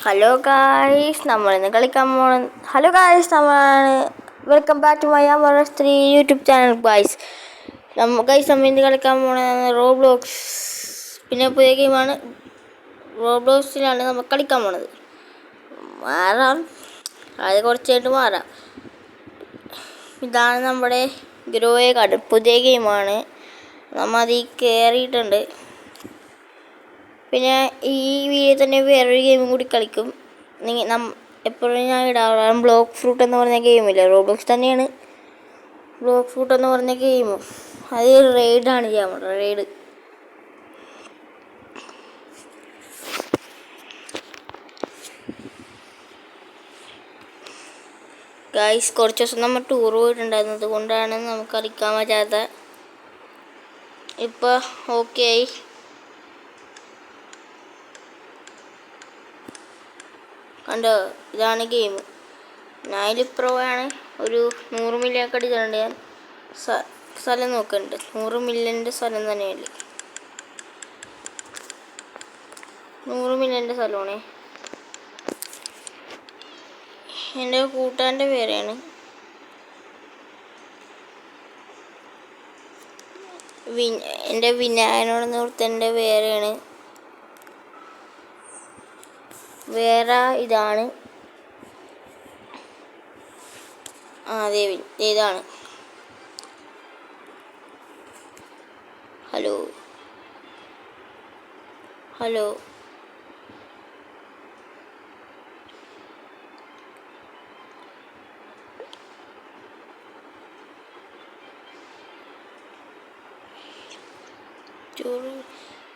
Hello guys, നമ്മളിന്ന് കളിക്കാൻ പോണ ഹലോ ഗായ്സ്, നമ്മളാണ് വെൽക്കം ബാക്ക് ടു മൈ അമർ3 യൂട്യൂബ് ചാനൽ ഗായ്സ്. നമ്മൾ ഇന്ന് കളിക്കാൻ പോണത് റോബ്ലോക്സ്. പിന്നെ പുതിയ ഗെയിമാണ് റോബ്ലോക്സിലാണ് നമ്മൾ കളിക്കാൻ പോണത്. മാറാം, അത് കുറച്ചായിട്ട് മാറാം. ഇതാണ് നമ്മുടെ ഗ്രോയെ കാർഡ്, പുതിയ ഗെയിമാണ്. നമ്മൾ അതിൽ കയറിയിട്ടുണ്ട്. പിന്നെ ഈ വീഡിയോ തന്നെ വേറൊരു ഗെയിമും കൂടി കളിക്കും. എപ്പോഴും ഞാൻ ഇടാറുള്ള ബ്ലോക്ക് ഫ്രൂട്ട് എന്ന് പറഞ്ഞ ഗെയിമില്ല, റോബ്ലോക്സ് തന്നെയാണ് ബ്ലോക്ക് ഫ്രൂട്ട് എന്ന് പറഞ്ഞ ഗെയിമും. അത് റെയ്ഡാണ് ചെയ്യാൻ പറ്റുന്നത്, റെയ്ഡ്. ഗൈസ്, കുറച്ച് ദിവസം നമ്മൾ ടൂർ പോയിട്ടുണ്ടായിരുന്നത് കൊണ്ടാണ് നമുക്ക് കളിക്കാൻ പറ്റാത്ത. ഇപ്പോൾ ഓക്കെ ആയി. കണ്ടോ, ഇതാണ് ഗെയിം. നാല് പ്രോ ആണ്. ഒരു 100 മില്യൺ ഒക്കെ അടിച്ചിട്ടുണ്ട്. ഞാൻ സ്ഥലം നോക്കുന്നുണ്ട്, 100 മില്യൻ്റെ സ്ഥലം തന്നെയല്ലേ, 100 മില്യൻ്റെ സ്ഥലമാണേ. എൻ്റെ കൂട്ടാൻ്റെ പേരാണ്. എൻ്റെ വിനായനോടെന്ന് കൊടുത്തതിൻ്റെ പേരാണ്. വേറെ ഇതാണ് ദേവിൻ, ഇതാണ്. ഹലോ ഹലോ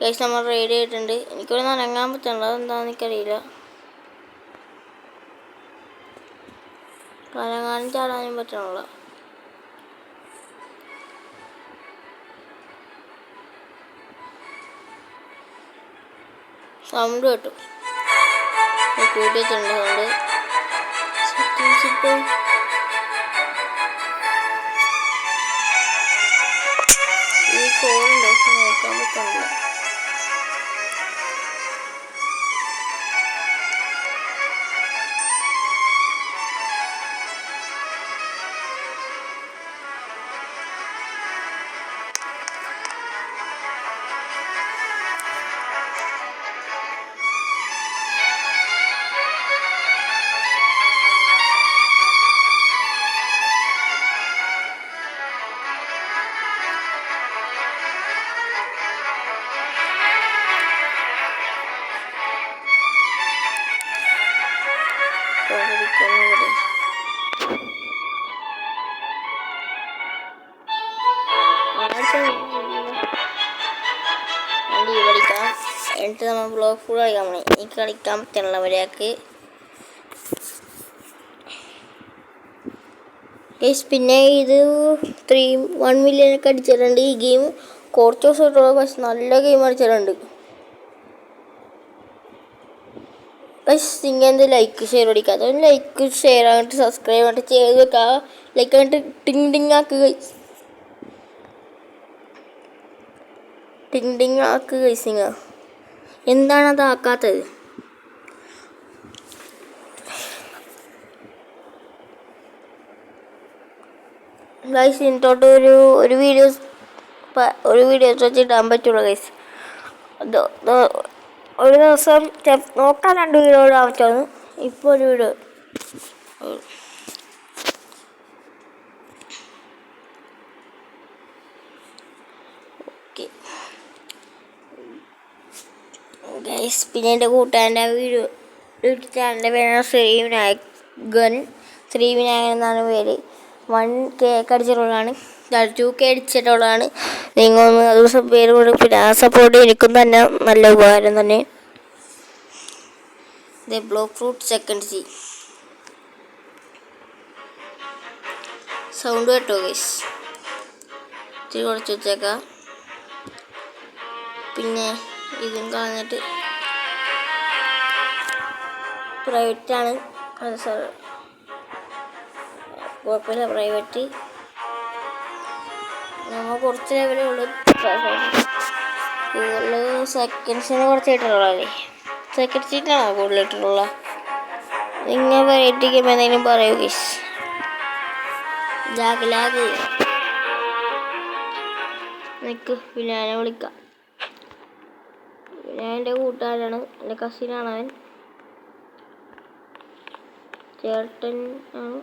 ഗൈസ്, നമ്മൾ റെഡി ആയിട്ടുണ്ട്. എനിക്കൊരു നനങ്ങാൻ പറ്റുന്നുണ്ട്, അതെന്താണെന്ന് എനിക്കറിയില്ല. കനങ്ങാനും ചാടാനും പറ്റണല്ലോ. സൗണ്ട് കേട്ടു, കൂട്ടി വെച്ചിട്ടുണ്ട് സൗണ്ട്. സെറ്റിങ്സിൽ പോയി ഈ കോളുണ്ടോ നോക്കാൻ പറ്റുന്നില്ല. എന്നിട്ട് നമ്മൾ ബ്ലോക്ക് ഫുൾ കളിക്കാൻ പോണേ. എനിക്ക് കളിക്കാൻ പറ്റുള്ളവരെയൊക്കെ. പിന്നെ ഇത് 1 മില്യനൊക്കെ അടിച്ചിട്ടുണ്ട്. ഈ ഗെയിം കുറച്ച് ദിവസം ഇട്ടുള്ളൂ, പക്ഷെ നല്ല ഗെയിം അടിച്ചിട്ടുണ്ട്. ഇങ്ങനത്തെ ലൈക്ക് ഷെയർ അടിക്കാത്ത ലൈക്ക് ഷെയർ ആയിട്ട് സബ്സ്ക്രൈബ് ആയിട്ട് ചെയ്ത് വെക്കുക. ലൈക്ക് ആയിട്ട് ടിങ് ആക്കുക, ടിങ് ആക്കുക ഗൈസിങ്ങ. എന്താണ് അത് ആക്കാത്തത്? ഗൈസ്, ഇന്നത്തോട്ട് ഒരു വീഡിയോസ് വെച്ച് ഇടാൻ പറ്റുള്ളൂ ഗൈസ്. ഒരു ദിവസം നോക്കാൻ 2 വീഡിയോ ഇടാൻ പറ്റുള്ളൂ. ഇപ്പോൾ ഒരു വീഡിയോ. ഓക്കെ ഗൈസ്, പിന്നെ എൻ്റെ കൂട്ടുകാരൻ്റെ യൂട്യൂബ് ചാനലിൻ്റെ പേരാണ് ശ്രീവിനായകൻ എന്നാണ് പേര്. 1K അടിച്ചിട്ടുള്ളതാണ്, 2K അടിച്ചിട്ടുള്ളതാണ്. നിങ്ങളൊന്ന് അത് പേര് കൂടി പിന്നെ ആ സപ്പോർട്ട് എനിക്കും തന്നെ നല്ല ഉപകാരം തന്നെ. Block fruit second C sound കേട്ടോ ഗൈസ്, ഇത്തിരി കുറച്ച് വെച്ചേക്കാം. പിന്നെ ഇതും കളഞ്ഞിട്ട് പ്രൈവറ്റാണ്, അത് സാർ കുഴപ്പമില്ല. പ്രൈവറ്റ് നമ്മൾ കുറച്ച് ലെവലേ ഉള്ളൂ. സെക്കൻഡ്സിന് കുറച്ചായിട്ടുള്ളതല്ലേ. സെക്കൻഡ് സീറ്റിലാണോ കൂടുതലിട്ടുള്ള? നിങ്ങൾ വെറൈറ്റി ഗെയിം എന്തെങ്കിലും പറയൂ ഗൈസ്. ലാഗ് നിൽക്ക്, വിനായനെ വിളിക്കാം. വിനായ എൻ്റെ കൂട്ടുകാരാണ്, എൻ്റെ കസിനാണ് അവൻ. ചേട്ടൻ ആണ്.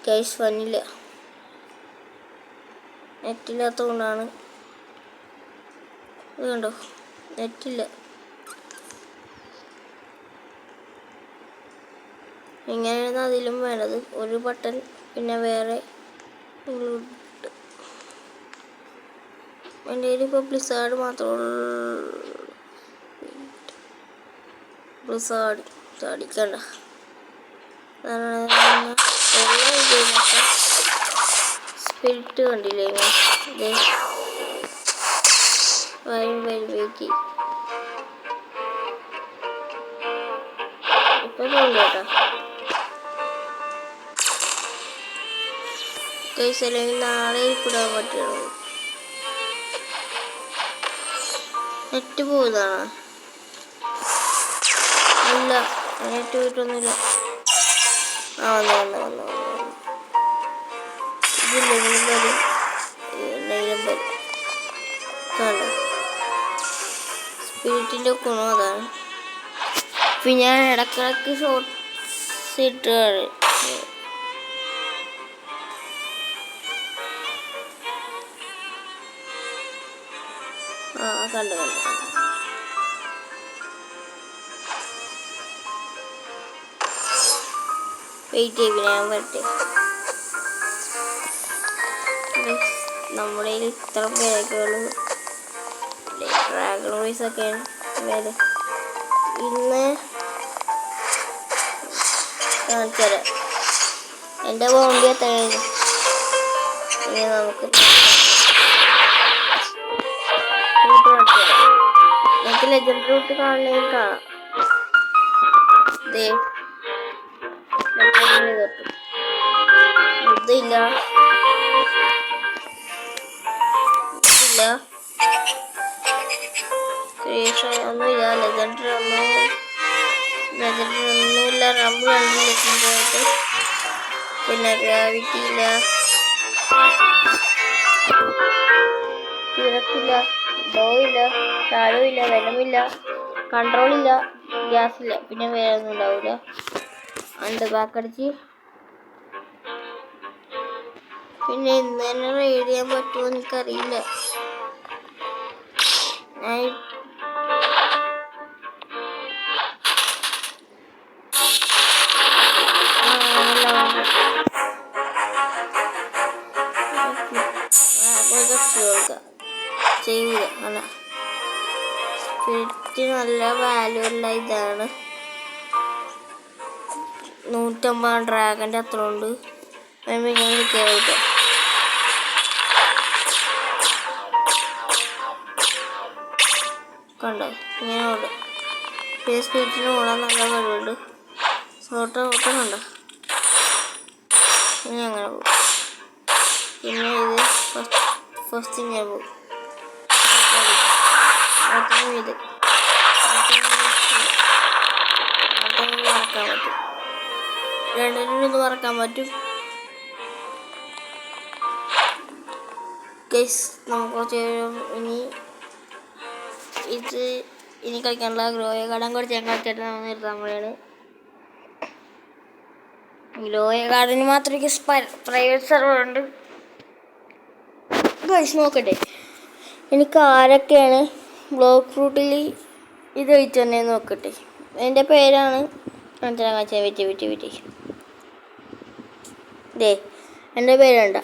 ഗൈസ് വന്നില്ല, നെറ്റില്ലാത്ത കൊണ്ടാണ്. ഇത് കണ്ടോ, നെറ്റില്ല. ഇങ്ങനെയാണ് അതിലും വേണ്ടത്, ഒരു ബട്ടൺ പിന്നെ വേറെ എൻ്റെ കയ്യിൽ ഇപ്പോൾ ബ്ലിസാർഡ് മാത്രമുള്ളൂ. ബ്ലിസാർഡ് ചാടിക്കണ്ട. സ്പിരിറ്റ് കണ്ടില്ലേ വെയിറ്റ് ഇപ്പൊ കേട്ടോ. ഗൈസ് അല്ലെങ്കിൽ നാളെ ഇടാൻ പറ്റുള്ളൂ. നെറ്റ് പോകുന്നതാണ്. അല്ല, നെറ്റ് പോയിട്ടൊന്നുമില്ല. വന്നു ഇതില്ലെങ്കിലും വരും, എന്തെങ്കിലും വരും. കണ്ടോ, സ്പിരിറ്റിൻ്റെ ഗുണം അതാണ്. പിന്നെ ഞാൻ ഇടക്കിടക്ക് ഷോർട്ട്സ് ഇട്ടാണ്. കണ്ടു വെയിറ്റ് ചെയ്യും, ഞാൻ വരട്ടെ. നമ്മുടെ ഇത്ര ബാഗുകൾ ഡ്രാഗൺ റേസൊക്കെയാണ് വേറെ. ഇന്ന് കാണിച്ചുതരാം എൻ്റെ ബോണ്ടി എത്രയായിരുന്നു. ഇനി നമുക്ക് എനിക്ക് ലെജൻഡ് റൂട്ട് കാണണമെങ്കിൽ കാണാം. ഇതില്ല ക്രിയേഷൻ ഒന്നുമില്ല, ലെജൻഡറി ഒന്നുമില്ല. റംബിൾ ഉണ്ട് ലെജൻഡറി. പിന്നെ ഗ്രാവിറ്റി ഇല്ല, തിരക്കില്ല, ഡോ ഇല്ല, ഷാഡോ ഇല്ല, വെനമില്ല, കൺട്രോളില്ല, ഗ്യാസില്ല. പിന്നെ വേറെ ഒന്നും ഉണ്ടാവില്ല. ഉണ്ട് ബാക്കടിച്ച്. പിന്നെ ഇന്ന് തന്നെ റൈഡ് ചെയ്യാൻ പറ്റുമോ എനിക്കറിയില്ല. ഞാൻ ചെയ്യൂല. അല്ല, സ്പിരിറ്റ് നല്ല വാല്യൂ ഉള്ള ഇതാണ്. 150 ഡ്രാഗൻ്റെ അത്ര ഉണ്ട്. ഇങ്ങനെ കയറിയിട്ട് കണ്ടോ, ഇങ്ങനെ ഉണ്ട്. പിന്നെ സ്പിരിറ്റിന് ഓടാൻ നല്ല കഴിവുണ്ട്. ഓട്ടം കണ്ടോ, ഇനി അങ്ങനെ പോകും. പിന്നെ ഇത് ഫസ്റ്റ് ഇങ്ങനെ പോകും. ഇത് മറക്കാൻ പറ്റും, രണ്ടിനും മറക്കാൻ പറ്റും. ഗൈസ് നമുക്ക് കുറച്ച് ഇനി കളിക്കാനുള്ള ഗ്രോയ ഗാർഡൻ കുറച്ച് ഞാൻ കളിച്ചിട്ട് നമ്മൾ നിർത്താൻ പോലെയാണ്. ഗ്രോയ ഗാർഡന് മാത്രമേ പ്രൈവറ്റ് സെർവർ ഉണ്ട്. ഗൈസ് നോക്കട്ടെ എനിക്ക് ആരൊക്കെയാണ് ബ്ലോക്ക് ഫ്രൂട്ടിൽ ഇത് കഴിച്ചു തന്നെ നോക്കട്ടെ. എൻ്റെ പേരാണ് വെറ്റി ദേ എൻ്റെ പേരുണ്ട.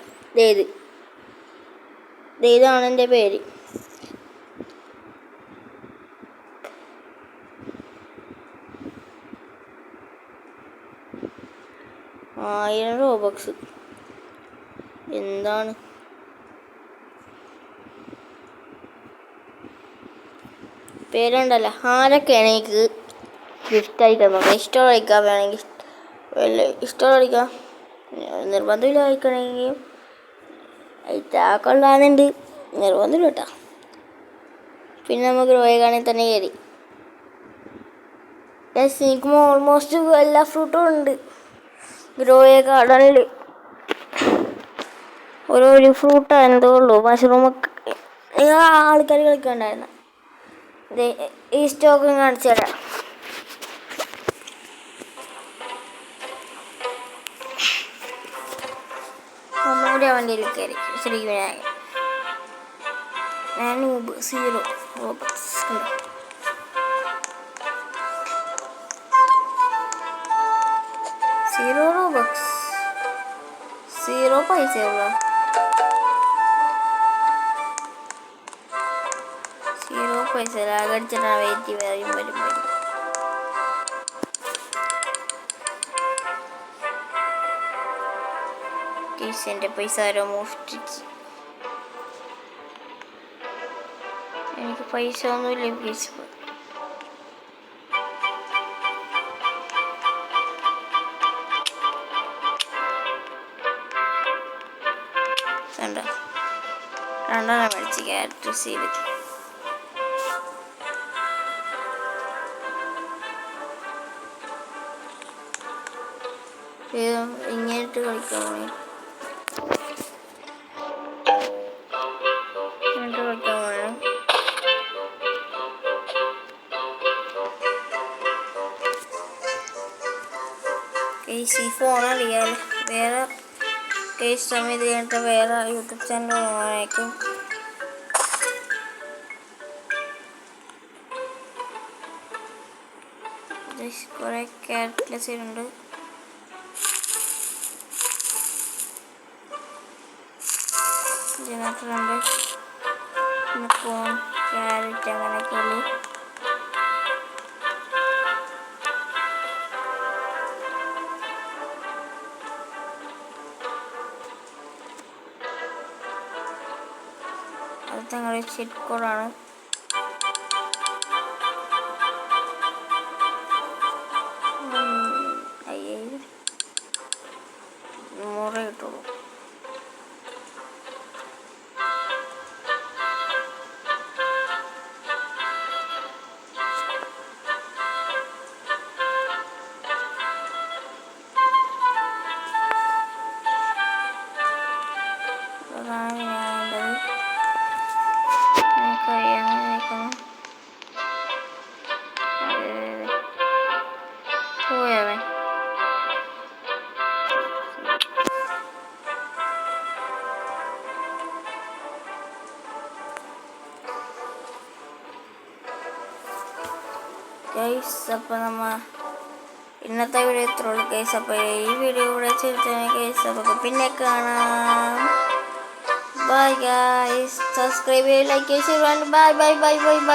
ഇതാണ് എൻ്റെ പേര്. $1000 എന്താണ് പേരുണ്ടല്ലോ. ആരൊക്കെയാണ് എനിക്ക് ഗിഫ്റ്റ് അയക്കാൻ നോക്കാം. ഇഷ്ടം അയക്കാൻ വേണമെങ്കിൽ ഇഷ്ടം അയക്കാം, നിർബന്ധമില്ല അയക്കണമെങ്കിൽ. അയച്ചാ കൊള്ളാന്നുണ്ട്, നിർബന്ധമില്ല കേട്ടോ. പിന്നെ നമുക്ക് ഗ്രോയകാണിൽ തന്നെ കയറി. എനിക്ക് ഓൾമോസ്റ്റ് എല്ലാ ഫ്രൂട്ടും ഉണ്ട് ഗ്രോയ ഗാർഡനിൽ. ഒരു ഫ്രൂട്ടാണ് എന്തോ ഉള്ളൂ. മഷ്റൂമൊക്കെ ആൾക്കാർ കളിക്കണ്ടായിരുന്നു. ഈ സ്റ്റോക്ക് കാണിച്ചു തരാം. ഒന്നുകൂടി അവൻ്റെ കയറി ശ്രീ വിനായകൻ. ഞാൻ 0 റോബക്സ് ഉണ്ട്. 0 റോബക്സ്, 0 പൈസയുള്ള 0 പൈസ അടിച്ചിട്ടാണ് വെയിറ്റ് വരും. എൻ്റെ പൈസ ആരോ മോഷ്ടിച്ച്. എനിക്ക് പൈസ ഒന്നുമില്ല പൈസ. രണ്ടെണ്ണം മേടിച്ച് ക്യാരറ്റ് സീഡ്. ഇങ്ങനെയിട്ട് കളിക്കാൻ ഈ ഫോൺ അറിയാലോ. വേറെ കേസ് സമയത്ത് കഴിഞ്ഞിട്ട് വേറെ യൂട്യൂബ് ചാനൽ ഓണാക്കും. കുറേ ക്യാരറ്റ് സീഡുണ്ട്. ഇതിനകത്തുണ്ട് പിന്നെ കോൺ, ക്യാരറ്റ് അങ്ങനെയൊക്കെ ഉള്ളു. അത് ഞങ്ങളുടെ ചീറ്റ് കോഡാണ്. മുറ കിട്ടുള്ളൂ. അതാണ് ഞാനുള്ളത്. എനിക്കറിയാം പോയവൻ. ഗൈസ്, അപ്പോൾ ഇന്നത്തെ വീഡിയോ ഇത്രേ ഉള്ളൂ ഗൈസ്. അപ്പോൾ ഈ വീഡിയോ ഇവിടെ ചെയ്തിട്ടാണ് ഗൈസ്. അപ്പോൾ പിന്നെ കാണാം. Bye guys. സബ്സ്ക്രൈബ് ചെയ്യുക, ലൈക്ക് ചെയ്യുക, bye bye bye bye bye.